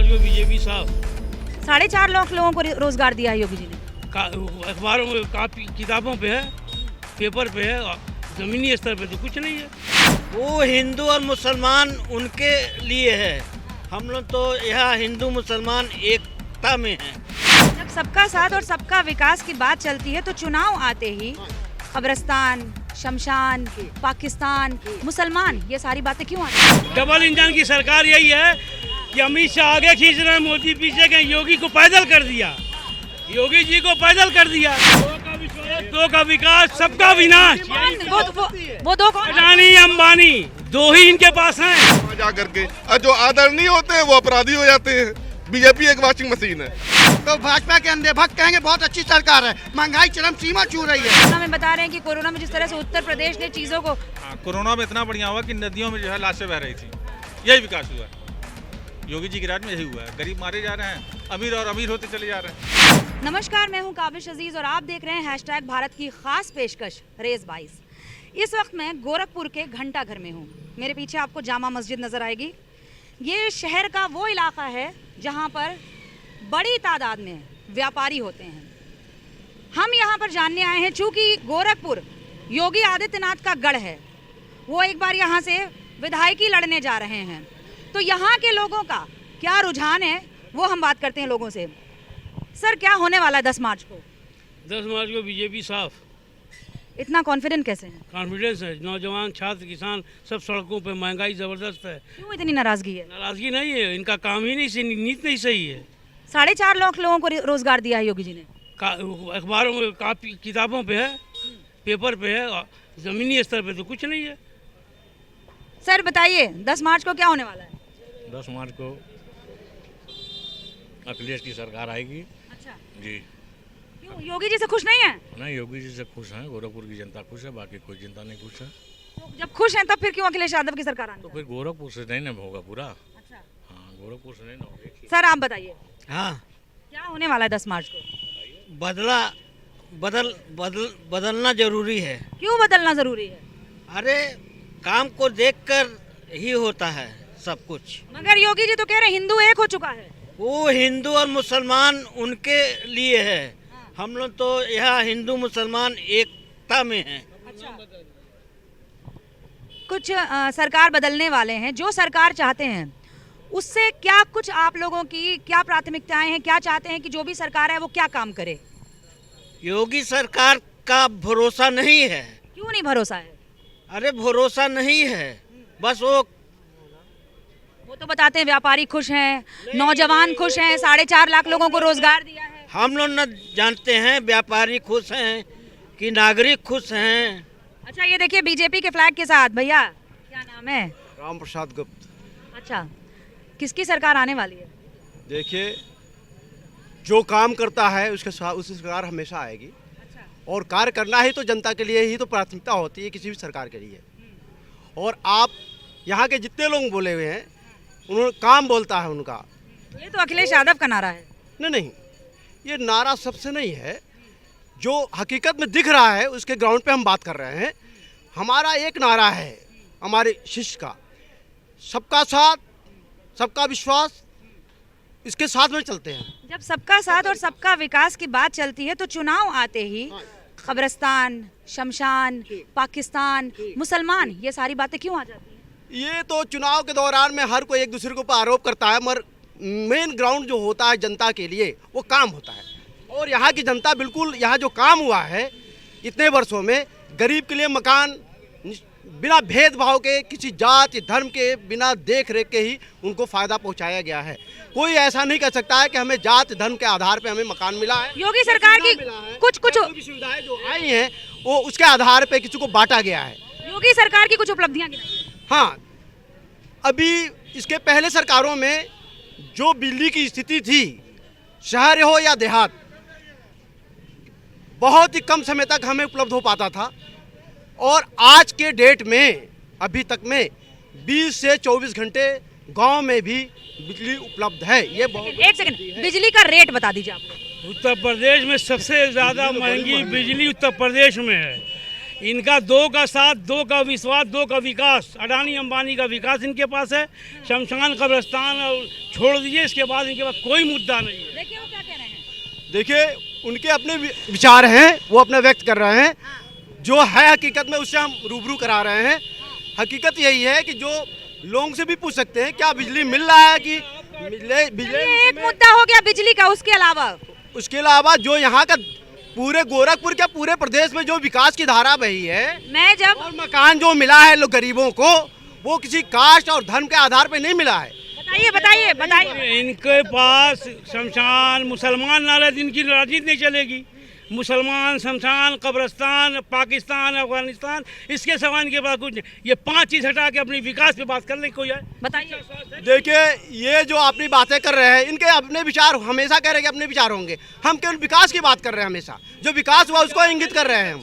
को बीजेपी साहब 4.5 लाख लोगों को रोजगार दिया है योगी जी ने। अखबारों में कापी किताबों पे है, पेपर पे है, जमीनी स्तर पे तो कुछ नहीं है। वो हिंदू और मुसलमान उनके लिए है, हम लोग तो यहाँ हिंदू मुसलमान एकता में हैं। जब सबका साथ और सबका विकास की बात चलती है तो चुनाव आते ही कब्रिस्तान, शमशान, पाकिस्तान, मुसलमान, ये सारी बातें क्यों आती हैं? डबल इंजन की सरकार यही है कि अमित शाह आगे खींच रहे हैं, मोदी पीछे गए, योगी को पैदल कर दिया, योगी जी को पैदल कर दिया। दो का विकास, सबका विनाश। वो दो कौन? अडानी अंबानी दो ही इनके पास हैं। जा करके और जो आदरणीय होते हैं वो अपराधी हो जाते हैं। बीजेपी एक वॉशिंग मशीन है। तो भाजपा के अंधे भक्त कहेंगे बहुत अच्छी सरकार है, महंगाई चरम सीमा छू रही है। कोरोना में बता रहे हैं कि कोरोना में जिस तरह से उत्तर प्रदेश ने चीजों को कोरोना में इतना बढ़िया हुआ कि नदियों में जो है लाशें बह रही थी, यही विकास हुआ है। योगी जी के राज में यही हुआ है, गरीब मारे जा रहे हैं, अमीर और अमीर होते चले जा रहे हैं। नमस्कार, मैं हूं काबिश अजीज और आप देख रहे हैं हैशटैग भारत की खास पेशकश रेस 22। इस वक्त मैं गोरखपुर के घंटा घर में हूं। मेरे पीछे आपको जामा मस्जिद नजर आएगी। ये शहर का वो इलाका है जहां पर बड़ी तादाद में व्यापारी होते हैं। हम यहाँ पर जानने आए हैं, चूंकि गोरखपुर योगी आदित्यनाथ का गढ़ है, वो एक बार यहाँ से विधायकी लड़ने जा रहे हैं, तो यहाँ के लोगों का क्या रुझान है वो हम बात करते हैं लोगों से। सर, क्या होने वाला है 10 मार्च को? 10 मार्च को बीजेपी साहब। इतना कॉन्फिडेंट कैसे हैं? कॉन्फिडेंस है, नौजवान, छात्र, किसान सब सड़कों पे, महंगाई जबरदस्त है। क्यों इतनी नाराजगी है? नाराजगी नहीं है, इनका काम ही नहीं, नीति नहीं सही है। 4.5 लाख लोगों को रोजगार दिया है योगी जी ने। अखबारों में कापी किताबों पे है, पेपर पे है, जमीनी स्तर पे तो कुछ नहीं है। सर बताइए, 10 मार्च को क्या होने वाला है? 10 मार्च को अखिलेश की सरकार आएगी। अच्छा जी। क्यों, योगी जी से खुश नहीं है? नहीं, योगी जी से खुश हैं, गोरखपुर की जनता खुश है, बाकी कोई जनता नहीं खुश है। तो जब खुश हैं तब फिर क्यों अखिलेश यादव की सरकार आनी? तो फिर गोरखपुर से नहीं ना होगा पूरा। अच्छा हाँ, गोरखपुर से नहीं ना होगा। सर आप बताइए, हाँ, क्या होने वाला है 10 मार्च को? बदलना जरूरी है। क्यों बदलना जरूरी है? अरे काम को देखकर ही होता है सब कुछ। मगर योगी जी तो कह रहे हिंदू एक हो चुका है। वो हिंदू और मुसलमान उनके लिए है, हम लोग तो यहाँ हिंदू मुसलमान एकता में हैं। अच्छा, कुछ सरकार बदलने वाले हैं, जो सरकार चाहते हैं उससे क्या कुछ आप लोगों की क्या प्राथमिकताएं हैं, क्या चाहते हैं कि जो भी सरकार है वो क्या काम करे? योगी सरकार का भरोसा नहीं है। क्यों नहीं भरोसा है? अरे भरोसा नहीं है, बस वो तो बताते हैं व्यापारी खुश हैं, नौजवान खुश हैं, 4.5 लाख लोगों को रोजगार दिया है। हम लोग न जानते हैं व्यापारी खुश हैं कि नागरिक खुश हैं। अच्छा, ये देखिए बीजेपी के फ्लैग के साथ, भैया क्या नाम है? राम प्रसाद गुप्त। अच्छा, किसकी सरकार आने वाली है? देखिए, जो काम करता है उसके साथ उसकी सरकार हमेशा आएगी। अच्छा, और कार्य करना ही तो जनता के लिए ही तो प्राथमिकता होती है किसी भी सरकार के लिए। और आप यहाँ के जितने लोग बोले हुए हैं उन्होंने काम बोलता है उनका। ये तो अखिलेश यादव का नारा है। नहीं, ये नारा सबसे नहीं है, जो हकीकत में दिख रहा है उसके ग्राउंड पे हम बात कर रहे हैं। हमारा एक नारा है हमारे शिष्य का, सबका साथ सबका विश्वास, इसके साथ में चलते हैं। जब सबका साथ और सबका विकास की बात चलती है तो चुनाव आते ही कब्रिस्तान, शमशान, पाकिस्तान, मुसलमान, ये सारी बातें क्यों आ जाती हैं? ये तो चुनाव के दौरान में हर कोई एक दूसरे के ऊपर आरोप करता है, मगर मेन ग्राउंड जो होता है जनता के लिए वो काम होता है। और यहाँ की जनता बिल्कुल, यहाँ जो काम हुआ है इतने वर्षों में, गरीब के लिए मकान बिना भेदभाव के, किसी जाति धर्म के, बिना देख रेख के ही उनको फ़ायदा पहुँचाया गया है। कोई ऐसा नहीं कर सकता है कि हमें जाति धर्म के आधार पे हमें मकान मिला है। योगी सरकार की कुछ सुविधाएं जो आई हैं वो उसके आधार पे किसी को बांटा गया है। योगी सरकार की कुछ उपलब्धियां गिनाइए। हाँ, अभी इसके पहले सरकारों में जो बिजली की स्थिति थी, शहर हो या देहात, बहुत ही कम समय तक हमें उपलब्ध हो पाता था। और आज के डेट में अभी तक में 20 से 24 घंटे गांव में भी बिजली उपलब्ध है। ये बहुत एक सेकंड, बिजली का रेट बता दीजिए आप। उत्तर प्रदेश में सबसे ज़्यादा महंगी बिजली उत्तर प्रदेश में है। इनका दो का साथ, दो का विश्वास, दो का विकास। अडानी अंबानी का विकास इनके पास है। शमशान कब्रिस्तान और छोड़ दीजिए, इसके बाद इनके पास कोई मुद्दा नहीं है। देखिए वो क्या कह रहे हैं। देखिए उनके अपने विचार हैं, वो अपना व्यक्त कर रहे हैं। जो है हकीकत में उससे हम रूबरू करा रहे हैं। हकीकत यही है कि जो लोगों से भी पूछ सकते हैं क्या बिजली मिल रहा है कि बिजली एक मुद्दा हो गया बिजली का, उसके अलावा उसके अलावा जो यहाँ का पूरे गोरखपुर के पूरे प्रदेश में जो विकास की धारा बही है, मैं जब और मकान जो मिला है लोग गरीबों को, वो किसी कास्ट और धर्म के आधार पे नहीं मिला है। बताइए बताइए बताइए। इनके पास शमशान मुसलमान ना रहे, इनकी राजनीति नहीं चलेगी। मुसलमान, शमशान, कब्रिस्तान, पाकिस्तान, अफगानिस्तान, इसके सवाल इनके पास कुछ नहीं। ये 5 चीज़ हटा के अपनी विकास पे बात कर ले कोई है। बताइए। देखिए ये जो अपनी बातें कर रहे हैं, इनके अपने विचार हमेशा कह रहे हैं कि अपने विचार होंगे। हम केवल विकास की बात कर रहे हैं, हमेशा जो विकास हुआ उसको इंगित कर रहे हैं हम।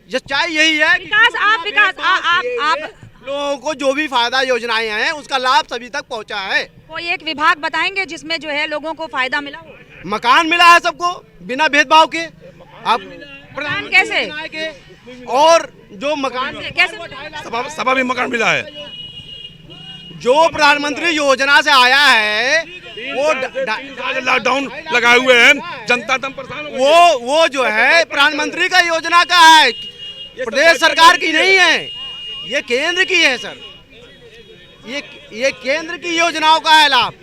ये चाहिए यही है कि विकास आप विकास आप लोगों को जो भी फायदा योजनाएं हैं उसका लाभ सभी तक पहुंचा है। कोई एक विभाग बताएंगे जिसमें जो है लोगों को फायदा मिला हो। मकान मिला है सबको बिना भेदभाव के। आप मकान कैसे? और जो मकान कैसे? सभा में मकान मिला है। जो प्रधानमंत्री योजना से आया है वो लॉकडाउन लगाए हुए हैं, जनता दम परेशान हो गई है। वो जो है प्रधानमंत्री का योजना का है, प्रदेश सरकार की नहीं है, ये केंद्र की है सर। ये केंद्र की योजनाओं का है लाभ।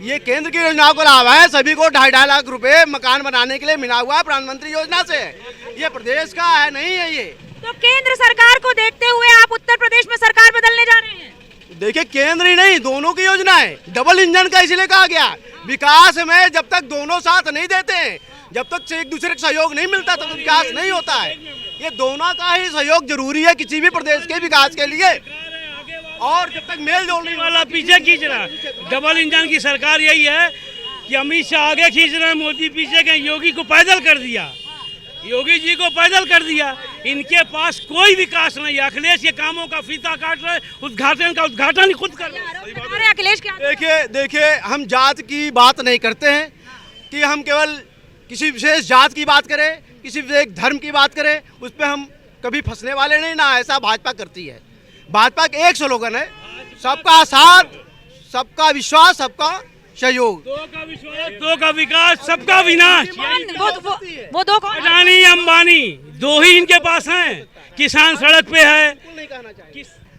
ये केंद्र की योजनाओं का लाभ है। सभी को 2.5 लाख रुपए मकान बनाने के लिए मिला हुआ है प्रधानमंत्री योजना से। ये प्रदेश का है नहीं है ये। तो केंद्र सरकार को देखते हुए आप उत्तर प्रदेश में सरकार बदलने जा रहे हैं। देखिए केंद्र ही नहीं, दोनों की योजना है। डबल इंजन का इसलिए कहा गया। विकास में जब तक दोनों साथ नहीं देते हैं, जब तक से एक दूसरे का सहयोग नहीं मिलता तब विकास नहीं होता है। ये दोनों का ही सहयोग जरूरी है किसी भी प्रदेश के विकास के लिए। और जब तक मेल जोल नहीं वाला पीछे खींच रहा। डबल इंजन की सरकार यही है कि अमित शाह आगे खींच रहे हैं, मोदी पीछे गए। योगी को पैदल कर दिया, योगी जी को पैदल कर दिया। इनके पास कोई विकास नहीं है। अखिलेश ये कामों का फीता काट रहे, उद्घाटन का उद्घाटन ही खुद कर रहे। अरे अखिलेश क्या? देखिए हम जात की बात नहीं करते हैं कि हम केवल किसी विशेष जात की बात करें, किसी विशेष धर्म की बात करें, उस पर हम कभी फंसने वाले नहीं ना। ऐसा भाजपा करती है। भाजपा का एक स्लोगन है, सबका साथ, सबका विश्वास, सबका सहयोग। दो का विश्वास, दो का विकास, सबका विनाश। वो दो कौन? अडानी अंबानी दो ही इनके पास हैं। किसान सड़क पे है।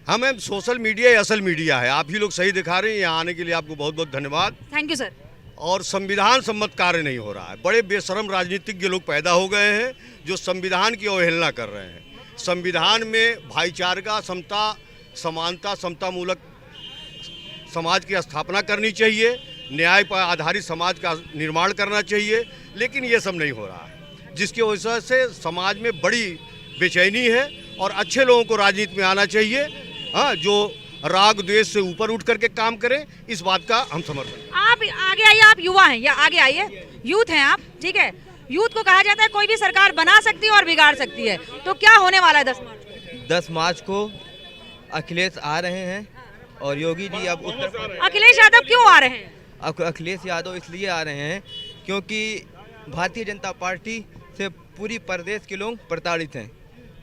हमें सोशल मीडिया ही असल मीडिया है। आप ही लोग सही दिखा रहे हैं। यहाँ आने के लिए आपको बहुत बहुत धन्यवाद। Thank you sir. और संविधान सम्मत कार्य नहीं हो रहा है। बड़े बेशरम राजनीतिज्ञ लोग पैदा हो गए हैं जो संविधान की अवहेलना कर रहे हैं। संविधान में भाईचारा, समता, समानता, समतामूलक समाज की स्थापना करनी चाहिए, न्याय पर आधारित समाज का निर्माण करना चाहिए, लेकिन ये सब नहीं हो रहा है, जिसकी वजह से समाज में बड़ी बेचैनी है। और अच्छे लोगों को राजनीति में आना चाहिए, हाँ, जो राग द्वेष से ऊपर उठ करके काम करें। इस बात का हम समर्थन। आप आगे आइए, आप युवा हैं या आगे आइए, यूथ हैं आप, ठीक है। यूथ को कहा जाता है कोई भी सरकार बना सकती है और बिगाड़ सकती है। तो क्या होने वाला है 10 मार्च को? 10 मार्च को अखिलेश आ रहे हैं और योगी जी अब अखिलेश यादव क्यों आ रहे हैं? अखिलेश यादव इसलिए आ रहे हैं क्योंकि भारतीय जनता पार्टी से पूरी प्रदेश के लोग प्रताड़ित हैं।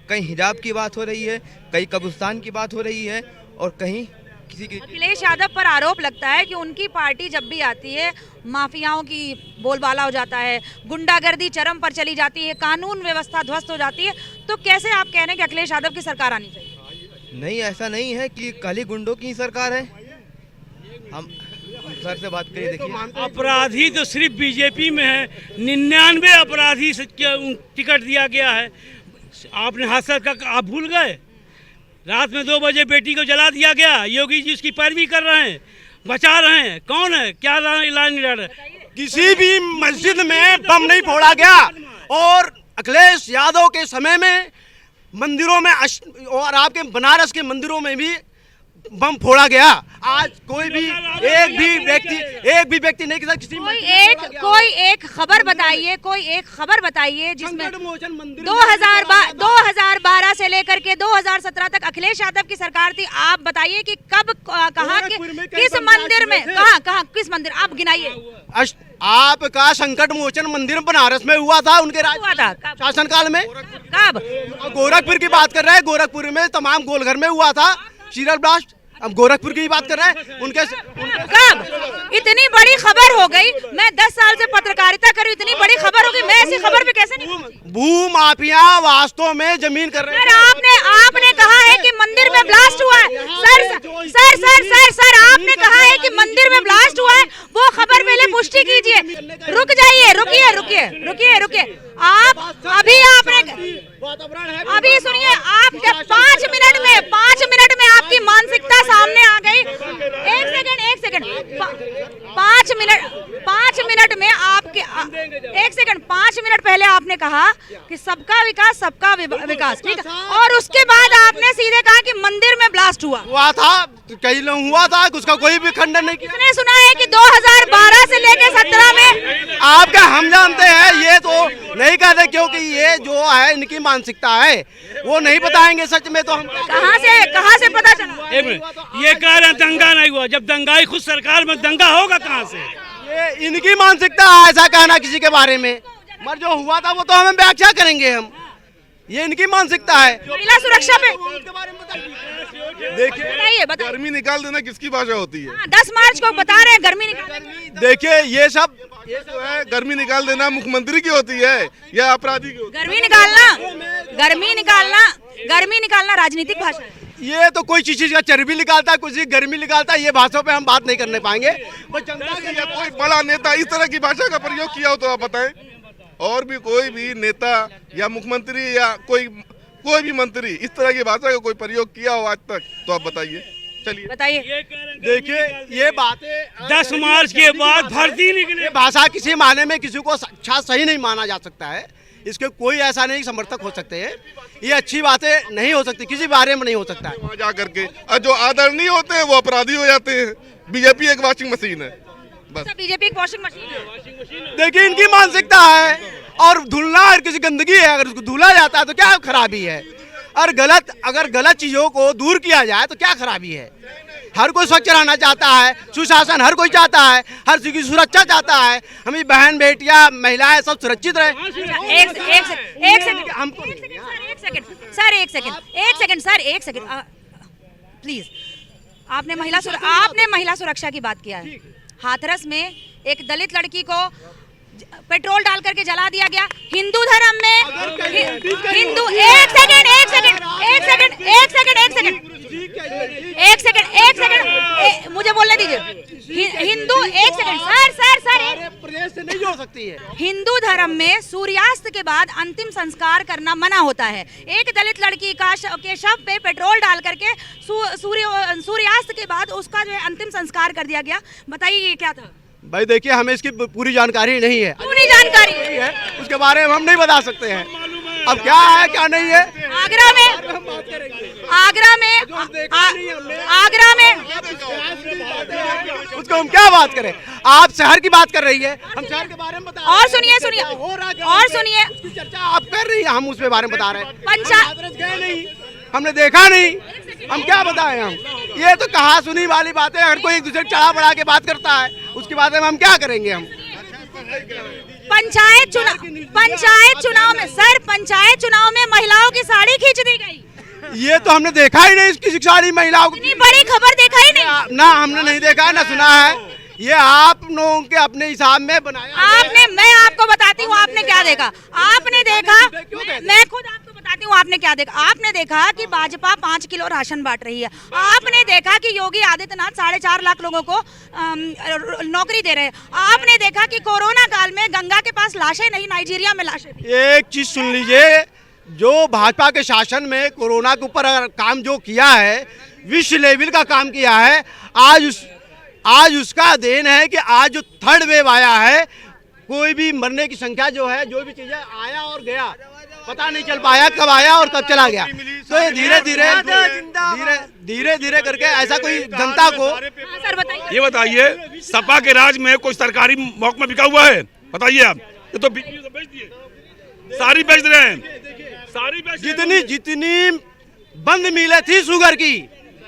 कहीं हिजाब की बात हो रही है, कहीं कब्रिस्तान की बात हो रही है, और कहीं किसी की। अखिलेश यादव पर आरोप लगता है कि उनकी पार्टी जब भी आती है माफियाओं की बोलबाला हो जाता है, गुंडागर्दी चरम पर चली जाती है, कानून व्यवस्था ध्वस्त हो जाती है। तो कैसे आप कह रहे हैं कि अखिलेश यादव की सरकार आनी चाहिए? नहीं, ऐसा नहीं है कि खाली गुंडों की सरकार है। हम सर से बात करिए। देखिए अपराधी तो सिर्फ बीजेपी में है। 99 अपराधी टिकट दिया गया है। आपने हादसा का आप भूल गए? रात में 2 बजे बेटी को जला दिया गया। योगी जी उसकी पैरवी कर रहे हैं, बचा रहे हैं। कौन है? क्या इलाज नहीं रहा? किसी भी मस्जिद में बम नहीं फोड़ा गया। और अखिलेश यादव के समय में मंदिरों में और आपके बनारस के मंदिरों में भी बम फोड़ा गया। आज कोई भी एक भी व्यक्ति नहीं किसी किसी कोई एक खबर बताइए, कोई एक खबर बताइए जिसमें 2012 से लेकर के 2017 तक अखिलेश यादव की सरकार थी। आप बताइए कि कब कहाँ किस मंदिर में, कहाँ किस मंदिर, आप गिनाइए। आपका संकट मोचन मंदिर बनारस में हुआ था उनके शासनकाल में। कब? गोरखपुर की बात कर रहे हैं, गोरखपुर में तमाम गोलघर में हुआ था सीरियल ब्लास्ट। अब गोरखपुर की बात कर रहे हैं, उनके कब? इतनी बड़ी खबर हो गई, मैं 10 साल से पत्रकारिता कर रही हूँ, इतनी बड़ी खबर हो गई, मैं ऐसी खबर पे कैसे नहीं? भू माफिया वास्तव में जमीन कर रहे हैं। आपने कहा है कि मंदिर में ब्लास्ट हुआ है। सर आपने कहा है कि मंदिर में ब्लास्ट हुआ है, वो खबर पहले पुष्टि कीजिए। रुक जाइए, रुकिए। आप अभी सुनिए, आप 5 मिनट में आपकी मानसिकता सामने आ गई। एक सेकंड 5 मिनट में आपके 5 मिनट पहले आपने कहा कि सबका विकास सबका विकास, ठीक है, और उसके बाद आपने सीधे कहा कि मंदिर में ब्लास्ट हुआ था, कई लोग हुआ था, उसका कोई भी खंडन नहीं किया। मैंने सुना है कि 2012 से लेकर 17 में आपका हम जानते हैं, ये तो नहीं कहते क्योंकि ये जो है इनकी मानसिकता है, वो नहीं बताएंगे। सच में तो हम कहाँ से पता चला? एक मिनट, ये कह रहे हैं दंगा नहीं हुआ, जब दंगाई खुद सरकार में, दंगा होगा कहाँ से? ये इनकी मानसिकता है ऐसा कहना किसी के बारे में, मगर जो हुआ था वो तो हमें व्याख्या करेंगे हम। ये इनकी मानसिकता है। महिला सुरक्षा पे देखिए, गर्मी निकाल देना किसकी भाषा होती है? 10 मार्च को बता रहे हैं गर्मी निकाल। देखिए ये सब जो है गर्मी निकाल देना मुख्यमंत्री की होती है या अपराधी की होती है? गर्मी निकालना राजनीतिक भाषा है। ये तो कोई चीज का चर्बी निकालता है, कुछ गर्मी निकालता है, ये भाषाओं पे हम बात नहीं करने पाएंगे। या कोई बड़ा नेता इस तरह की भाषा का प्रयोग किया हो तो आप बताएं। और भी कोई भी नेता या मुख्यमंत्री या कोई भी मंत्री इस तरह की भाषा का कोई प्रयोग किया हो आज तक, तो आप बताइए। चलिए बताइए। देखिए ये बातें 10 मार्च के बाद भर्ती निकले। भाषा किसी माने में किसी को अच्छा सही नहीं माना जा सकता है, इसके कोई ऐसा नहीं समर्थक हो सकते हैं। ये अच्छी बातें नहीं हो सकती, किसी बारे में नहीं हो सकता है। वहाँ जा करके जो आदरणीय होते हैं वो अपराधी हो जाते हैं। बीजेपी एक वॉशिंग मशीन है, बस। बीजेपी एक वॉशिंग मशीन है। देखिए इनकी मानसिकता है, और धुलना और किसी गंदगी है, अगर उसको धुला जाता है तो क्या खराबी है, और अगर गलत चीजों को दूर किया जाए तो क्या खराबी है। हर कोई स्वच्छ रहना चाहता है, सुशासन हर कोई चाहता है, हर चीज की सुरक्षा चाहता है, हमें बहन बेटियां महिलाएं सब सुरक्षित रहे। एक सेकंड प्लीज। आपने महिला सुरक्षा की बात किया है। हाथरस में एक दलित लड़की को पेट्रोल डाल करके जला दिया गया। हिंदू धर्म में एक सेकंड मुझे बोलने दीजिए। हिंदू एक सेकंड सर प्रदेश से नहीं हो सकती है। हिंदू धर्म में सूर्यास्त के बाद अंतिम संस्कार करना मना होता है। एक दलित लड़की के शव पे पेट्रोल डाल करके सूर्यास्त के बाद उसका जो है अंतिम संस्कार कर दिया गया। बताइए ये क्या था? भाई देखिए हमें इसकी पूरी जानकारी नहीं है। पूरी जानकारी है उसके बारे में हम नहीं बता सकते हैं। अब क्या है क्या नहीं है, आगरा में उसको हम क्या बात करें। आप शहर की बात कर रही है, हम शहर के बारे में बता। और सुनिए चर्चा आप कर रही है, हम उसके बारे में बता रहे हैं। पंचायत गए नहीं, हमने देखा नहीं, हम क्या बताएं। हम ये तो कहा सुनी वाली बातें, हर कोई एक दूसरे चढ़ा बढ़ा के बात करता है, उसके बाद हम क्या करेंगे। हम पंचायत चुनाव में महिलाओं की साड़ी खींच दी गई। ये तो हमने देखा ही नहीं, इसकी साड़ी महिलाओं को इतनी बड़ी खबर देखा ही नहीं। ना हमने नहीं देखा है ना सुना है, ये आप लोगों के अपने हिसाब में बनाया। मैं आपको बताती हूँ आपने क्या देखा। आपने देखा, मैं खुद आपको बताती हूँ आपने क्या देखा। आपने देखा कि भाजपा 5 किलो राशन बांट रही है। आपने देखा कि योगी आदित्यनाथ 4.5 लाख लोगों को नौकरी दे रहे हैं। आपने देखा कि कोरोना काल में गंगा के पास लाशें नहीं, नाइजीरिया में लाशें थी। एक चीज सुन लीजिए, जो भाजपा के शासन में कोरोना के ऊपर काम जो किया है, विश्व लेवल का काम किया है, आज उसका देन है कि आज जो 3rd वेव आया है, कोई भी मरने की संख्या जो है, जो भी चीजें आया और गया, पता नहीं चल पाया कब आया और कब चला गया। तो ये धीरे धीरे करके ऐसा कोई जनता को सर बताइए। ये बताइए सपा के राज में कोई सरकारी महकमा बिका हुआ है? बताइए आप। ये तो बेच दिए, सारी बेच रहे हैं, सारी बेच। जितनी बंद मिलें थी शुगर की,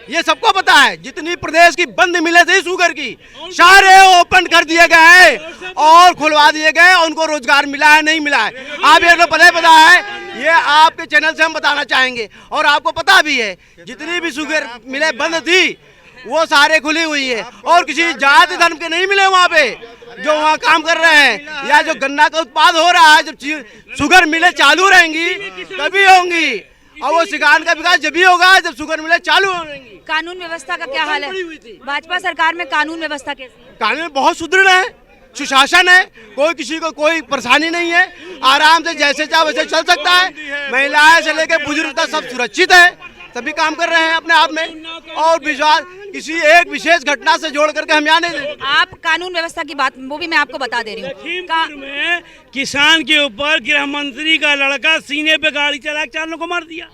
ये सबको पता है, जितनी प्रदेश की बंद मिलें थी शुगर की सारे ओपन कर दिए गए हैं और खुलवा दिए गए। उनको रोजगार मिला है नहीं मिला है आप ये तो पता है, ये आपके चैनल से हम बताना चाहेंगे। और आपको पता भी है जितनी भी शुगर मिलें बंद थी वो सारे खुली हुई है और किसी जाति धर्म के नहीं मिले वहाँ पे जो वहाँ काम कर रहे हैं। या जो गन्ना का उत्पाद हो रहा है, जब शुगर मिले चालू रहेंगी तभी होंगी और वो सिगान का विकास जब भी होगा जब शुगर मिले चालू होंगी। कानून व्यवस्था का क्या हाल है? भाजपा सरकार में कानून व्यवस्था कैसी है? कानून बहुत सुदृढ़ है, सुशासन है, कोई किसी को कोई परेशानी नहीं है, आराम से जैसे चाहे वैसे चल सकता है। महिलाएं से लेकर बुजुर्ग तक सब सुरक्षित है, सभी काम कर रहे हैं अपने आप में। और विश्वास किसी एक विशेष घटना से जोड़ करके हम यहाँ नहीं देंगे। आप कानून व्यवस्था की बात वो भी मैं आपको बता दे रही हूँ। लखीमपुर में किसान के ऊपर गृह मंत्री का लड़का सीने पे गाड़ी चला के 4 लोगों को मार दिया।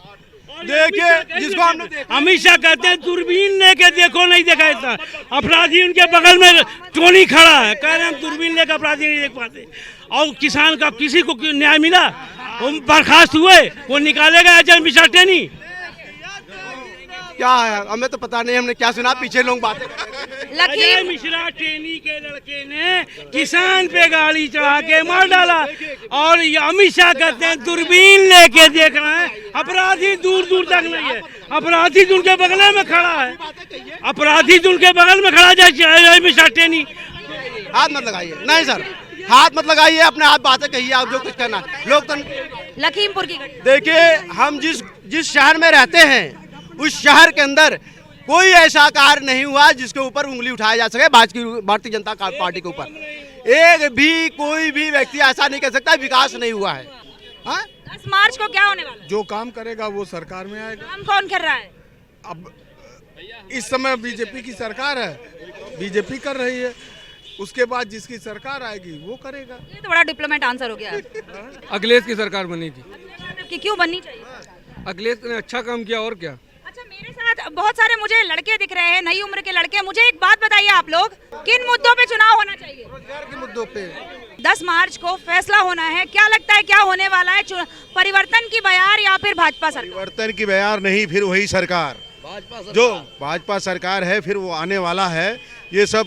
देखिए जिसको हमने अमित शाह कहते हैं दूरबीन लेके देखो, नहीं देखा इतना। अपराधी उनके बगल में टोनी खड़ा है, कह रहे हैं दूरबीन लेकर अपराधी नहीं देख पाते। और किसान का किसी को न्याय मिला? वो बर्खास्त हुए, वो निकालेगा एजेंट मिश्रा टेनी। क्या है हमें तो पता नहीं, हमने क्या सुना, पीछे लोग बातें। अजय मिश्रा टेनी के लड़के ने किसान पे गाड़ी चढ़ा के मार डाला। और ये अमित शाह कहते हैं दूरबीन लेके देख रहे हैं, अपराधी दूर दूर तक नहीं है, अपराधी तो उनके बगल में खड़ा है, अपराधी तो उनके बगल में खड़ा जाए अजय मिश्रा टेनी। हाथ मत लगाइए, नहीं सर हाथ मत लगाइए, अपने आप बातें कहिए आप जो कुछ करना। लोग लखीमपुर की घटना देखिए, हम जिस शहर में रहते हैं उस शहर के अंदर कोई ऐसा कार्य नहीं हुआ जिसके ऊपर उंगली उठाया जा सके भारतीय जनता पार्टी के ऊपर। एक भी कोई भी व्यक्ति ऐसा नहीं कह सकता विकास नहीं हुआ है। 10 मार्च को क्या होने वाला है? जो काम करेगा वो सरकार में आएगा। काम कौन कर रहा है? अब इस समय बीजेपी की सरकार है, बीजेपी कर रही है, उसके बाद जिसकी सरकार आएगी वो करेगा। ये तो बड़ा डिप्लोमेट आंसर हो गया। अखिलेश की सरकार बनी थी। कि क्यों बननी चाहिए? अखिलेश ने अच्छा काम किया और क्या। अच्छा, मेरे साथ बहुत सारे मुझे लड़के दिख रहे हैं, नई उम्र के लड़के। मुझे एक बात बताइए, आप लोग किन मुद्दों पे चुनाव होना चाहिए? रोजगार के मुद्दों पे 10 मार्च को फैसला होना है। क्या लगता है क्या होने वाला है? परिवर्तन की बयार या फिर भाजपा सरकार? परिवर्तन की बयार नहीं, फिर वही सरकार जो भाजपा सरकार है, फिर वो आने वाला है। ये सब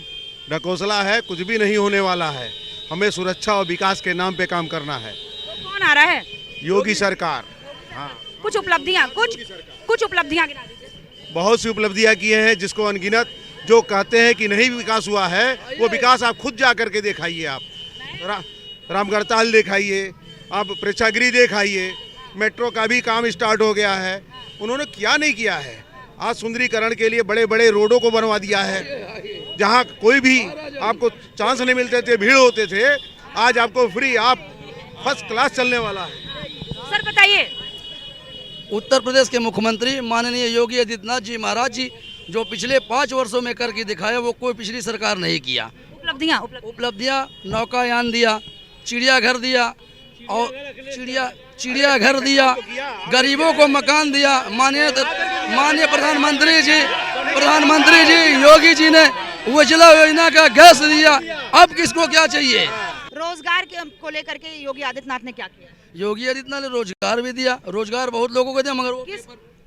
ढकोसला है, कुछ भी नहीं होने वाला है। हमें सुरक्षा और विकास के नाम पे काम करना है। तो कौन आ रहा है? योगी सरकार। हाँ, कुछ उपलब्धियां गिना दीजिए। बहुत सी उपलब्धियां की हैं, जिसको अनगिनत जो कहते हैं कि नहीं विकास हुआ है, वो विकास आप खुद जा करके दिखाइए। आप रामगढ़ताल दिखाइए, आप प्रेक्षागृह दिखाइए, मेट्रो का भी काम स्टार्ट हो गया है। उन्होंने क्या नहीं किया है। आज सुंदरीकरण के लिए बड़े बड़े रोडों को बनवा दिया है, जहां कोई भी आपको चांस नहीं मिलते थे, भीड़ होते थे, आज आपको फ्री, आप फर्स्ट क्लास चलने वाला है। सर बताइए। उत्तर प्रदेश के मुख्यमंत्री माननीय योगी आदित्यनाथ जी महाराज जी जो पिछले 5 वर्षों में करके दिखाया वो कोई पिछली सरकार नहीं किया। उपलब्धियां नौकायान दिया, चिड़ियाघर दिया और चिड़ियाघर दिया, गरीबों को मकान दिया। माननीय प्रधानमंत्री जी योगी जी ने उज्ज्वला योजना का गैस दिया। अब किसको क्या चाहिए? रोजगार को लेकर के योगी आदित्यनाथ ने क्या किया? योगी आदित्यनाथ ने रोजगार भी दिया, रोजगार बहुत लोगों को दिया, मगर वो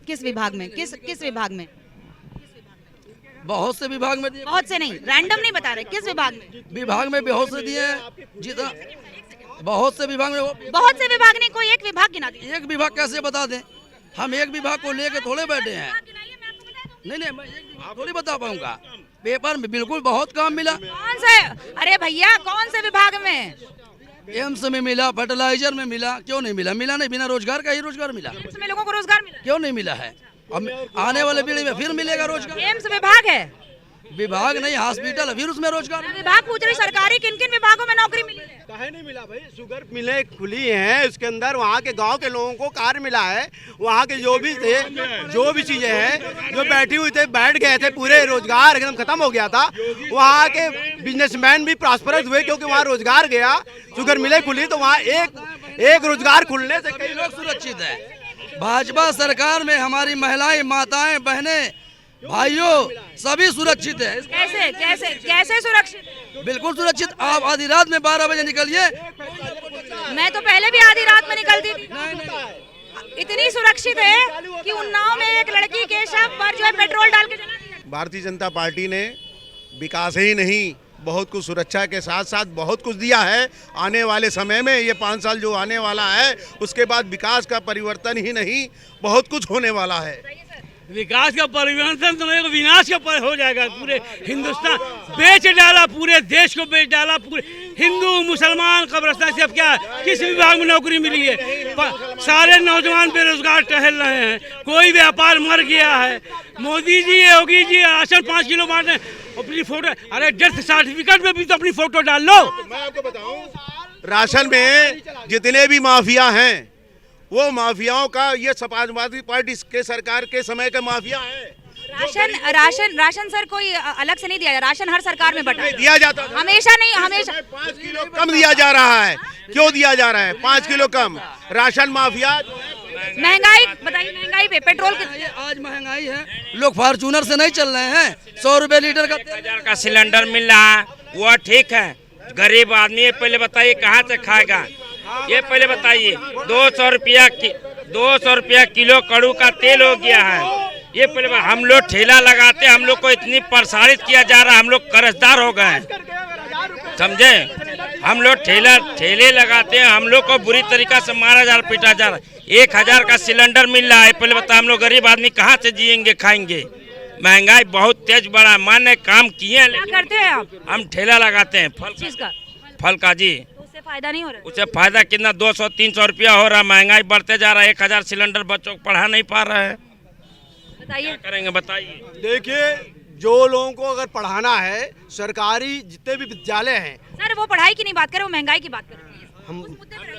किस विभाग में? किस विभाग में? बहुत से विभाग में दिए। बहुत से नहीं, रैंडम नहीं बता रहे, किस विभाग में? विभाग में बहुत से दिए हैं, जितना बहुत से विभाग में। बहुत से विभाग नहीं, कोई एक विभाग गिना दीजिए। एक विभाग कैसे बता दें? हम एक विभाग को लेके थोड़े बैठे हैं। नहीं, मैं एक विभाग थोड़ी बता पाऊंगा। पेपर में बिल्कुल बहुत काम मिला। कौन से? अरे भैया कौन से विभाग में? एम्स में मिला, फर्टिलाइजर में मिला। क्यों नहीं मिला? मिला नहीं, बिना रोजगार का ही रोजगार मिला। एम्स में लोगों को रोजगार मिला? क्यों नहीं मिला है? अब आने वाले पीढ़ी में फिर मिलेगा रोजगार। एम्स विभाग है? विभाग नहीं, हॉस्पिटल, फिर उसमें रोजगार। विभाग पूछ रही, सरकारी किन किन विभागों में नौकरी मिली है? काहे नहीं मिला भाई? शुगर मिलें खुली हैं, उसके अंदर वहाँ के गांव के लोगों को कार्य मिला है। वहाँ के जो भी चीजें हैं, जो बैठी हुई थे, बैठ गए थे, पूरे रोजगार एकदम खत्म हो गया था। वहाँ के बिजनेसमैन भी प्रॉस्परस हुए क्योंकि वहाँ रोजगार गया, शुगर मिलें खुली, तो वहाँ एक रोजगार खुलने से कई लोग सुरक्षित है। भाजपा सरकार में हमारी महिलाएं, माताएं, बहनें, भाइयों सभी सुरक्षित है। कैसे कैसे कैसे सुरक्षित? बिल्कुल सुरक्षित। आप आधी रात में 12 बजे निकलिए। मैं तो पहले भी आधी रात में निकलती थी। इतनी सुरक्षित है कि उन्नाव में एक लड़की के शव पर जो है पेट्रोल डाल के जला दिया। भारतीय जनता पार्टी ने विकास ही नहीं, बहुत कुछ सुरक्षा के साथ साथ बहुत कुछ दिया है। आने वाले समय में ये 5 साल जो आने वाला है उसके बाद विकास का परिवर्तन ही नहीं, बहुत कुछ होने वाला है। विकास का परिवर्तन तो मेरे विनाश का हो जाएगा। पूरे हिंदुस्तान बेच डाला, पूरे देश को बेच डाला। पूरे हिंदू मुसलमान कब्रिस्तान से अब क्या किस विभाग में नौकरी मिली है? सारे नौजवान बेरोजगार टहल रहे हैं। कोई व्यापार मर गया है। मोदी जी, योगी जी राशन 5 किलो बांटे, अपनी फोटो, अरे डेथ सर्टिफिकेट में भी तो अपनी फोटो डाल लो। मैं आपको बताऊं, राशन में जितने भी माफिया हैं वो माफियाओं का ये समाजवादी पार्टी के सरकार के समय का माफिया है। राशन सर कोई अलग से नहीं दिया, राशन हर सरकार में बटा दिया जाता है। हमेशा नहीं, हमेशा 5 किलो कम दिया जा रहा है। क्यों दिया जा रहा है 5 किलो कम? Ration mafia. महंगाई बताइए, महंगाई पे पेट्रोल आज महंगाई है। लोग फॉर्चूनर से नहीं चल रहे हैं। 100 रुपए लीटर का 1000 का सिलेंडर मिल रहा है, वो ठीक है। गरीब आदमी पहले बताइए कहाँ से खाएगा? ये पहले बताइए। 200 रुपया किलो कड़ू का तेल हो गया है। ये पहले हम लोग ठेला लगाते, हम लोग को इतनी प्रसारित किया जा रहा है, हम लोग कर्जदार हो गए हैं, समझे? हम लोग ठेले लगाते हैं, हम लोग को बुरी तरीका से मारा जा रहा, पीटा जा रहा है। 1000 का सिलेंडर मिल रहा है, पहले बता हम लोग गरीब आदमी कहाँ से जिएंगे, खाएंगे? महंगाई बहुत तेज बढ़ा। माने काम किए हैं, क्या करते हैं आप? हम ठेला लगाते हैं फल का जी। उससे फायदा नहीं हो रहा? उससे फायदा कितना 200-300 रुपया हो रहा है। महंगाई बढ़ते जा रहा है। 1000 सिलेंडर बच्चों को पढ़ा नहीं पा रहा है। बताइए, क्या करेंगे बताइए। देखिए, जो लोगों को अगर पढ़ाना है, सरकारी जितने भी विद्यालय हैं। सर वो पढ़ाई की नहीं बात करें, वो महंगाई की बात करें। हम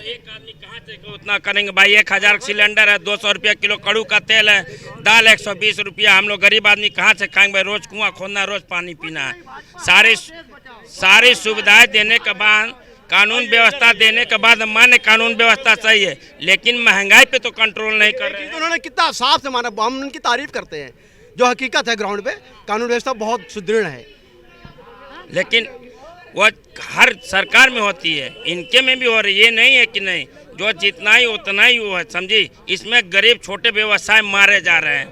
एक आदमी कहाँ से उतना करेंगे भाई? 1000 सिलेंडर है, 200 रुपया किलो कड़ू का तेल है, दाल 120 रुपया। हम लोग गरीब आदमी कहाँ से खाएंगे भाई? रोज कुआं खोदना, रोज पानी पीना है। सारी सुविधाएं देने के बाद, कानून व्यवस्था देने के बाद माने कानून व्यवस्था सही है, लेकिन महंगाई पे तो कंट्रोल नहीं कर रहे हैं। उन्होंने कितना साफ से माना, हम उनकी तारीफ करते हैं। जो हकीकत है ग्राउंड पे कानून व्यवस्था बहुत सुदृढ़ है, लेकिन वो हर सरकार में होती है, इनके में भी हो रही है। ये नहीं है कि नहीं, जो जितना ही उतना ही वो है, समझी? इसमें गरीब छोटे व्यवसाय मारे जा रहे हैं।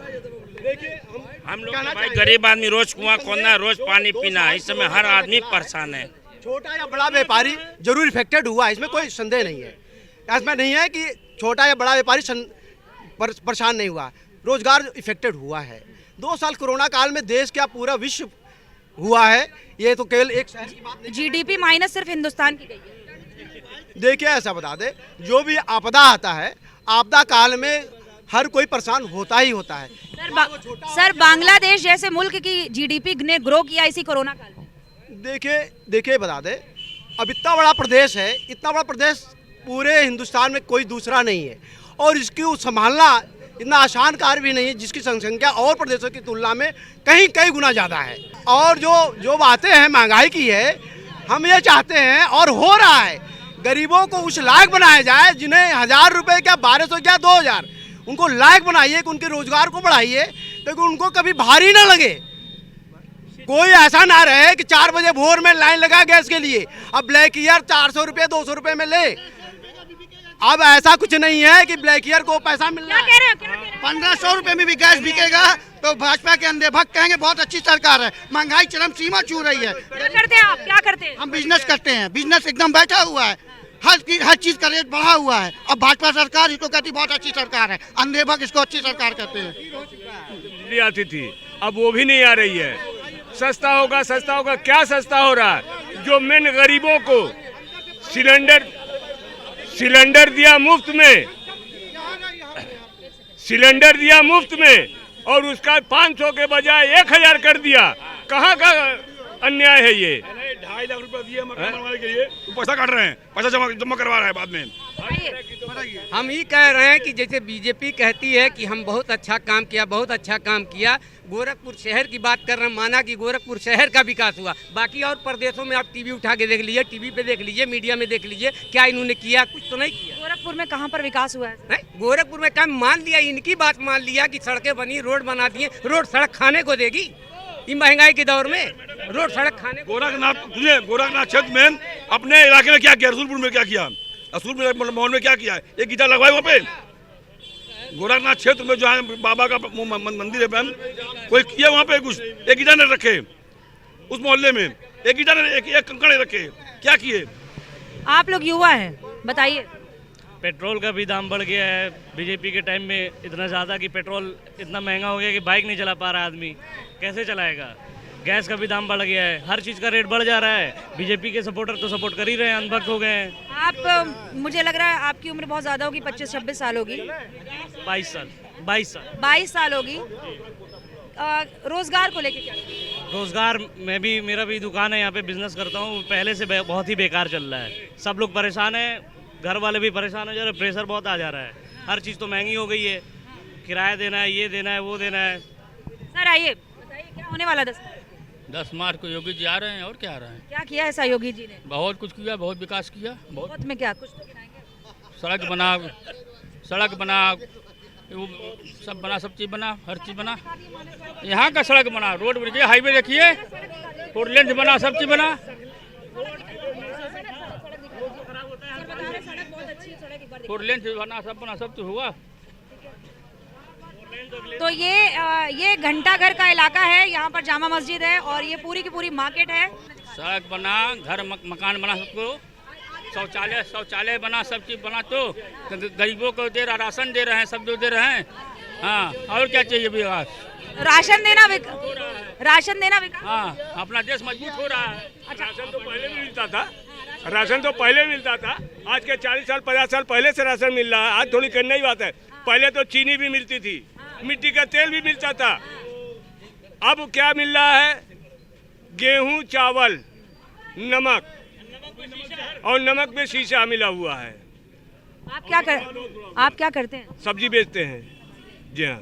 हम लोग भाई गरीब आदमी रोज कुआं खोदना, रोज पानी पीना, इस समय हर आदमी परेशान है। छोटा या बड़ा व्यापारी जरूर इफेक्टेड हुआ, इसमें कोई संदेह नहीं है। ऐसा नहीं है कि छोटा या बड़ा व्यापारी परेशान नहीं हुआ, रोजगार इफेक्टेड हुआ है। 2 साल कोरोना काल में देश का पूरा विश्व हुआ है, ये तो केवल एक शहर की बात नहीं। जीडीपी माइनस सिर्फ हिंदुस्तान की गई है। देखिए, ऐसा बता दे, जो भी आपदा आता है, आपदा काल में हर कोई परेशान होता ही होता है। सर बांग्लादेश जैसे मुल्क की जीडीपी ने ग्रो किया इसी कोरोना काल में। देखिए बता दे, अब इतना बड़ा प्रदेश है, इतना बड़ा प्रदेश पूरे हिंदुस्तान में कोई दूसरा नहीं है, और इसको संभालना इतना आसान कार्य भी नहीं है, जिसकी जनसंख्या और प्रदेशों की तुलना में कई गुना ज़्यादा है। और जो बातें हैं महंगाई की है, हम ये चाहते हैं और हो रहा है, गरीबों को उस लायक बनाया जाए जिन्हें 1000 रुपये क्या 1200 क्या 2000, उनको लायक बनाइए कि उनके रोजगार को बढ़ाइए, ताकि उनको कभी भारी ना लगे। कोई ऐसा ना रहे कि 4 बजे भोर में लाइन लगा गैस के लिए, अब ब्लैक ईयर 400 रुपये 200 रुपये में ले। अब ऐसा कुछ नहीं है कि ब्लैक ईयर को पैसा मिलना है। 1500 रुपये में भी गैस बिकेगा तो भाजपा के अंधे भक्त कहेंगे बहुत अच्छी सरकार है। महंगाई चरम सीमा छू रही है। क्या करते हैं आप? क्या करते हैं? हम बिजनेस करते हैं, बिजनेस एकदम बैठा हुआ है, हर चीज का रेट बढ़ा हुआ है। अब भाजपा सरकार इसको कहती बहुत अच्छी सरकार है, अंधे भक्त इसको अच्छी सरकार कहते हैं। बिजली आती थी, अब वो भी नहीं आ रही है। सस्ता होगा, क्या सस्ता हो रहा है? जो मेन गरीबों को सिलेंडर दिया मुफ्त में, और उसका 500 के बजाय 1000 कर दिया। कहाँ का अन्याय है ये? 2.5 लाख रुपए दिए मकान बनवाने के लिए, पैसा काट रहे हैं, पैसा जमा करवा रहा है बाद में। हम ये कह रहे हैं कि जैसे बीजेपी कहती है कि हम बहुत अच्छा काम किया, बहुत अच्छा काम किया। गोरखपुर शहर की बात कर रहे हैं, माना कि गोरखपुर शहर का विकास हुआ। बाकी और प्रदेशों में आप टीवी उठा के देख लीजिए, टीवी पे देख लीजिए, मीडिया में देख लीजिए, क्या इन्होंने किया? कुछ तो नहीं किया। गोरखपुर में कहाँ पर विकास हुआ है? गोरखपुर में काम मान लिया, इनकी बात मान लिया कि सड़कें बनी, रोड बना दिए। रोड सड़क खाने को देगी ये महंगाई के दौर में? रोड सड़क खाने गोरखनाथ क्षेत्र में अपने इलाके में क्या किया, रसूलपुर में क्या किया, रसूलपुर मोहन में क्या किया है? एक गीता लगवाए वहाँ पे। गोरखनाथ क्षेत्र में जो है बाबा का मंदिर है बहन, कोई किया वहाँ पे कुछ? एक गीता ने रखे उस मोहल्ले में, एक गीता ने एक कंकड़ रखे, क्या किए? आप लोग युवा हैं, बताइए। पेट्रोल का भी दाम बढ़ गया है बीजेपी के टाइम में इतना ज़्यादा कि पेट्रोल इतना महंगा हो गया कि बाइक नहीं चला पा रहा आदमी, कैसे चलाएगा? गैस का भी दाम बढ़ गया है, हर चीज़ का रेट बढ़ जा रहा है। बीजेपी के सपोर्टर तो सपोर्ट कर ही रहे हैं, अंधभक्त हो गए हैं। आप, मुझे लग रहा है आपकी उम्र बहुत ज़्यादा होगी, 25-26 साल होगी। 22 साल 22 साल होगी। रोजगार को लेके क्या? रोजगार में भी, मेरा भी दुकान है यहाँ पे, बिजनेस करता हूँ, पहले से बहुत ही बेकार चल रहा है। सब लोग परेशान हैं, घर वाले भी परेशान हो जा रहे हैं, प्रेशर बहुत आ जा रहा है। हर चीज़ तो महंगी हो गई है, किराया देना है, ये देना है, वो देना है। सर आइए, बताइए क्या होने वाला 10 मार्च को योगी जी आ रहे हैं और क्या आ रहे हैं? क्या किया ऐसा योगी जी ने? बहुत कुछ किया, बहुत विकास किया। बहुत में क्या कुछ तो गिनाएंगे? सड़क बना, वो सब बना, सब चीज़ बना, हर चीज़ बना। यहाँ का सड़क बना, रोड देखिए, हाईवे देखिए, 4 लेन बना, सब चीज़ बना। फोर लेन बना, सब बना, सब तो हुआ। तो ये घंटाघर का इलाका है, यहाँ पर जामा मस्जिद है और ये पूरी की पूरी मार्केट है। सड़क बना, घर मकान बना, सबको शौचालय बना, सब चीज़ बना। तो गरीबों को दे रहा, राशन दे रहे हैं, सब जो दे रहे हैं। हाँ, और क्या चाहिए विकास? राशन देना विकास। हाँ, अपना देश मजबूत हो रहा है। राशन तो पहले भी मिलता था, राशन तो पहले मिलता था। आज के 40 साल 50 साल पहले से राशन मिल रहा है। आज थोड़ी करने की बात है। पहले तो चीनी भी मिलती थी, मिट्टी का तेल भी मिलता था। अब क्या मिल रहा है? गेहूं, चावल, नमक, और नमक में शीशा मिला हुआ है। आप क्या करते हैं? सब्जी बेचते हैं। जी हाँ।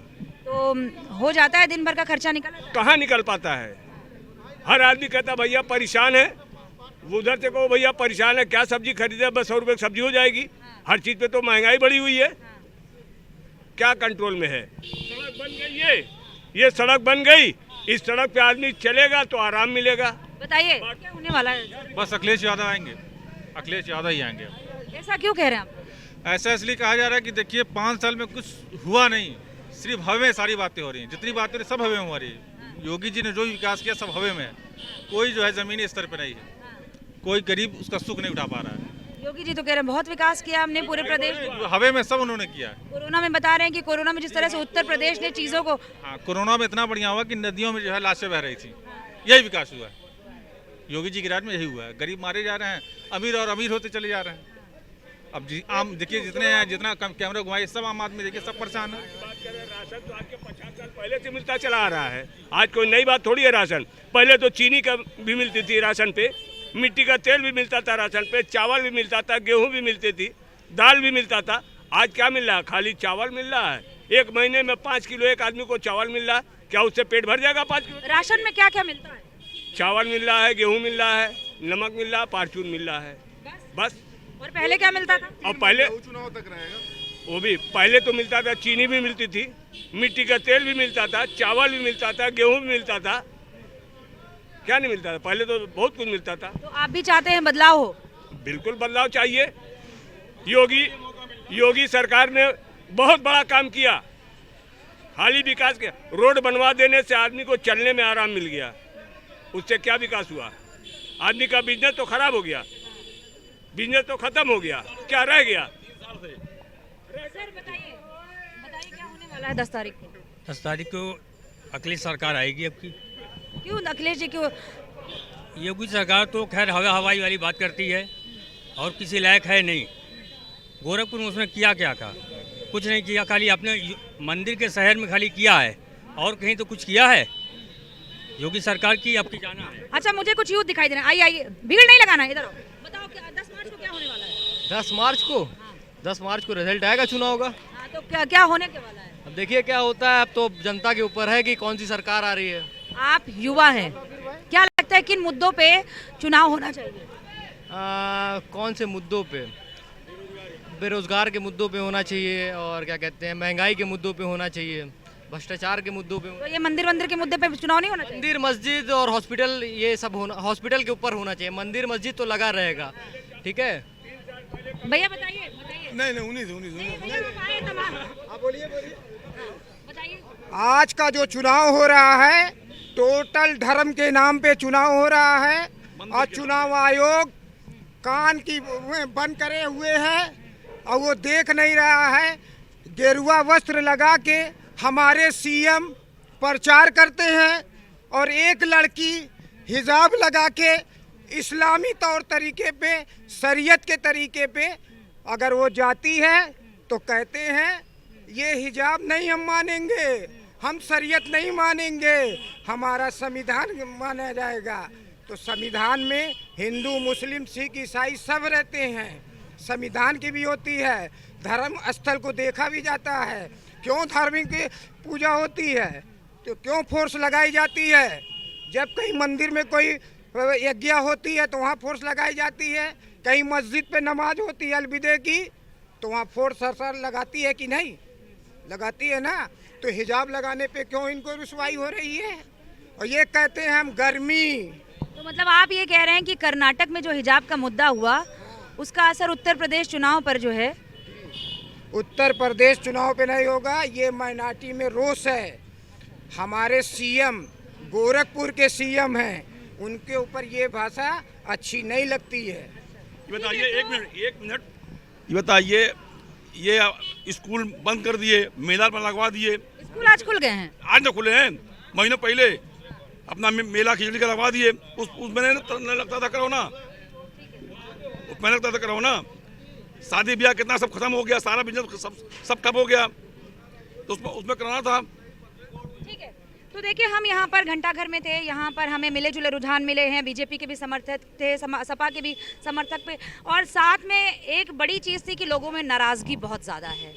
तो हो जाता है दिन भर का खर्चा निकल? कहाँ निकल पाता है? हर आदमी कहता भैया परेशान है, उधर से कहो भैया परेशान है, क्या सब्जी खरीदे, बस 100 रुपये की सब्जी हो जाएगी। हर चीज़ पे तो महंगाई बढ़ी हुई है, क्या कंट्रोल में है? सड़क बन गई है, ये सड़क बन गई, इस सड़क पे आदमी चलेगा तो आराम मिलेगा। बताइए क्या होने वाला है? बस अखिलेश यादव आएंगे, अखिलेश यादव ही आएंगे। ऐसा क्यों कह रहे हैं आप? ऐसा इसलिए कहा जा रहा है कि देखिए 5 साल में कुछ हुआ नहीं, सिर्फ हवे में सारी बातें हो रही हैं। जितनी बातें हो रही सब हवे में हो रही है। योगी जी ने जो विकास किया सब हवे में है, कोई जो है ज़मीनी स्तर पर नहीं है, कोई गरीब उसका सुख नहीं उठा पा रहा है। योगी जी तो कह रहे हैं बहुत विकास किया हमने पूरे प्रदेश में। हवे में सब उन्होंने किया है। कोरोना में बता रहे हैं कि कोरोना में जिस तरह से उत्तर प्रदेश ने चीज़ों को, हाँ, कोरोना में इतना बढ़िया हुआ कि नदियों में जो है लाशें बह रही थी, यही विकास हुआ है। योगी जी के राज में यही हुआ है। गरीब मारे जा रहे हैं, अमीर और अमीर होते चले जा रहे हैं। अब आम देखिए, जितना कैमरा घुमाए सब आम आदमी देखिए सब परेशान है। राशन तो आज के 50 साल पहले से मिलता चला आ रहा है, आज कोई नई बात थोड़ी है। राशन पहले तो चीनी का भी मिलती थी राशन पे, मिट्टी का तेल भी मिलता था राशन पे, चावल भी मिलता था, गेहूं भी मिलती थी, दाल भी मिलता था। आज क्या मिल रहा है? खाली चावल मिल रहा है। 1 महीने में 5 किलो एक आदमी को चावल मिल रहा है, क्या उससे पेट भर जाएगा? 5 किलो राशन में क्या क्या मिलता है? चावल मिल रहा है, गेहूँ मिल रहा है, नमक मिल रहा है, फार्चून मिल रहा है, बस। और पहले क्या मिलता था? और पहले चुनाव तक रहेगा वो भी, पहले तो मिलता था, चीनी भी मिलती थी, मिट्टी का तेल भी मिलता था, चावल भी मिलता था, गेहूं भी मिलता था, क्या नहीं मिलता था? पहले तो बहुत कुछ मिलता था। तो आप भी चाहते हैं बदलाव हो? बिल्कुल बदलाव चाहिए। योगी सरकार ने बहुत बड़ा काम किया, हाल ही विकास किया। रोड बनवा देने से आदमी को चलने में आराम मिल गया, उससे क्या विकास हुआ? आदमी का बिजनेस तो खराब हो गया, बिजनेस तो खत्म हो गया, क्या रह गया? सर बताइए क्या होने वाला है 10 तारीख को? 10 तारीख को अखिलेश सरकार आएगी। अब की क्यों अखिलेश जी क्यों? योगी सरकार तो खैर हवाई वाली बात करती है और किसी लायक है नहीं। गोरखपुर में उसने किया क्या था? कुछ नहीं किया, खाली अपने मंदिर के शहर में खाली किया है, और कहीं तो कुछ किया है? योगी सरकार की अब की जाना है। अच्छा, मुझे कुछ यूथ दिखाई दे रहा है। आइए भीड़ नहीं लगाना, इधर आओ। बताओ क्या 10 मार्च को क्या होने वाला है? 10 मार्च को 10 मार्च को रिजल्ट आएगा चुनाव का। हाँ, तो क्या क्या होने के वाला है? अब देखिए क्या होता है, अब तो जनता के ऊपर है कि कौन सी सरकार आ रही है। आप युवा हैं, क्या लगता है किन मुद्दों पे चुनाव होना चाहिए? कौन से मुद्दों पे? बेरोजगार के मुद्दों पे होना चाहिए, और क्या कहते हैं, महंगाई के मुद्दों पे होना चाहिए, भ्रष्टाचार के मुद्दों पे। तो ये मंदिर के मुद्दे पे चुनाव नहीं होना चाहिए? मंदिर, मस्जिद और हॉस्पिटल, ये सब होना, हॉस्पिटल के ऊपर होना चाहिए। मंदिर मस्जिद तो लगा रहेगा, ठीक है। भैया बताइए। नहीं उन्हीं आज का जो चुनाव हो रहा है, टोटल धर्म के नाम पे चुनाव हो रहा है, और चुनाव आयोग कान की बंद करे हुए है और वो देख नहीं रहा है। गेरुआ वस्त्र लगा के हमारे सीएम प्रचार करते हैं, और एक लड़की हिजाब लगा के इस्लामी तौर तरीके पे, शरीयत के तरीके पे अगर वो जाती है तो कहते हैं ये हिजाब नहीं हम मानेंगे, हम शरीयत नहीं मानेंगे, हमारा संविधान माना जाएगा। तो संविधान में हिंदू, मुस्लिम, सिख, ईसाई सब रहते हैं, संविधान की भी होती है, धर्म स्थल को देखा भी जाता है। क्यों धार्मिक पूजा होती है तो क्यों फोर्स लगाई जाती है? जब कहीं मंदिर में कोई यज्ञ होती है तो वहाँ फोर्स लगाई जाती है, कहीं मस्जिद पे नमाज होती है अलविदे की तो वहाँ फोर्स सरकार लगाती है कि नहीं? लगाती है ना। तो हिजाब लगाने पे क्यों इनको रुसवाई हो रही है? और ये कहते हैं हम गर्मी। तो मतलब आप ये कह रहे हैं कि कर्नाटक में जो हिजाब का मुद्दा हुआ उसका असर उत्तर प्रदेश चुनाव पर जो है? उत्तर प्रदेश चुनाव पे नहीं होगा, ये माइनॉरिटी में रोष है। हमारे सीएम गोरखपुर के सीएम हैं, उनके ऊपर ये भाषा अच्छी नहीं लगती है। बताइए, एक मिनट ये बताइए, ये स्कूल बंद कर दिए, मेला पर लगवा दिए। स्कूल आज खुल गए हैं? आज तो खुले हैं, महीनों पहले अपना मेला खिचड़ी का लगवा दिए। उसमें नहीं लगता था कोरोना, उसमें लगता था कोरोना। शादी ब्याह कितना सब खत्म हो गया, सारा बिजनेस सब ठप हो गया, तो उसमें कराना था। ठीक है, तो देखिए हम यहाँ पर घंटाघर में थे, यहाँ पर हमें मिले जुले रुझान मिले हैं, बीजेपी के भी समर्थक थे, सपा के भी समर्थक पे, और साथ में एक बड़ी चीज़ थी कि लोगों में नाराज़गी बहुत ज़्यादा है।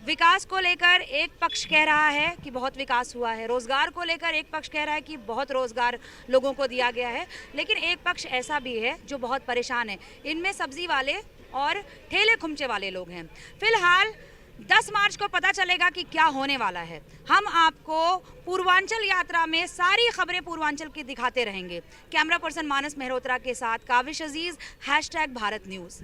विकास को लेकर एक पक्ष कह रहा है कि बहुत विकास हुआ है, रोज़गार को लेकर एक पक्ष कह रहा है कि बहुत रोज़गार लोगों को दिया गया है, लेकिन एक पक्ष ऐसा भी है जो बहुत परेशान है। इनमें सब्जी वाले और ठेले खुमचे वाले लोग हैं। फिलहाल 10 मार्च को पता चलेगा कि क्या होने वाला है। हम आपको पूर्वांचल यात्रा में सारी खबरें पूर्वांचल की दिखाते रहेंगे। कैमरा पर्सन मानस मेहरोत्रा के साथ काविश अजीज, #भारत न्यूज़।